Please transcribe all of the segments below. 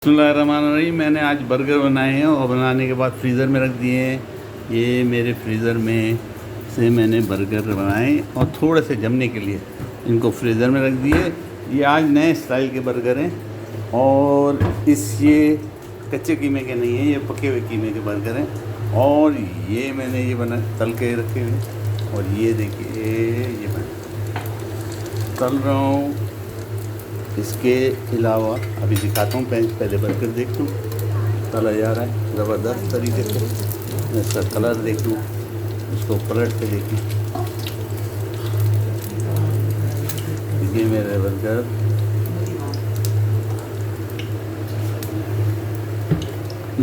बिस्मिल्लाहिर्रहमानिर्रहीम। मैंने आज बर्गर बनाए हैं और बनाने के बाद फ्रीज़र में रख दिए हैं। ये मेरे फ्रीज़र में से मैंने बर्गर बनाए और थोड़े से जमने के लिए इनको फ्रीज़र में रख दिए। ये आज नए स्टाइल के बर्गर हैं और ये कच्चे कीमे के नहीं हैं, ये पके हुए कीमे के बर्गर हैं। और ये मैंने ये बना तल के रखे हुए और ये देखिए ये मैं तल रहा हूँ। इसके अलावा अभी दिखाता हूँ, पहले बर्गर देख लूँ तला जा रहा है ज़बरदस्त तरीके से। इसका कलर देख लूँ, इसको पलट के देखिए। ये मेरे बर्गर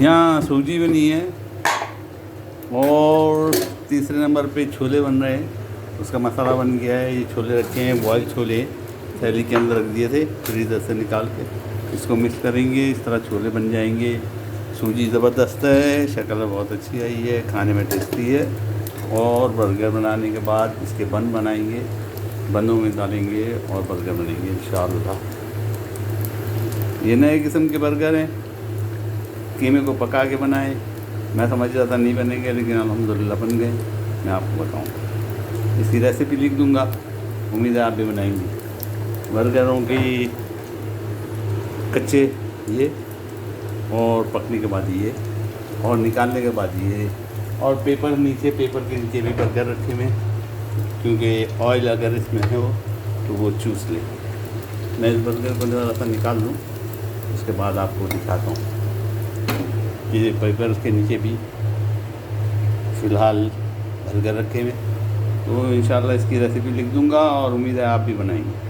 यहाँ सूजी बनी है और तीसरे नंबर पे छोले बन रहे हैं। उसका मसाला बन गया है। ये छोले रखे हैं, बॉयल छोले थैली के अंदर रख दिए थे फ्रीज़र से निकाल के। इसको मिक्स करेंगे, इस तरह छोले बन जाएंगे। सूजी ज़बरदस्त है, शक्ल बहुत अच्छी आई है, खाने में टेस्टी है। और बर्गर बनाने के बाद इसके बन बनाएंगे, बनों में डालेंगे और बर्गर बनेंगे इंशाअल्लाह। ये नए किस्म के बर्गर हैं, कीमे को पका के बनाए। मैं समझ रहा था नहीं बनेंगे, लेकिन अल्हम्दुलिल्लाह बन गए। मैं आपको बताऊँ, इसकी रेसिपी लिख दूँगा, उम्मीद है आप भी बनाएंगे। बर्गरों की कच्चे ये और पकने के बाद ये और निकालने के बाद ये और पेपर के नीचे भी बर्गर रखे हुए, क्योंकि ऑयल अगर इसमें हो तो वो चूस ले। मैं इस बर्गर को ज़रा सा निकाल लूँ, उसके बाद आपको दिखाता हूँ। ये पेपर के नीचे भी फ़िलहाल बर्गर रखे हुए, तो इंशाल्लाह इसकी रेसिपी लिख दूँगा और उम्मीद है आप भी बनाएंगे।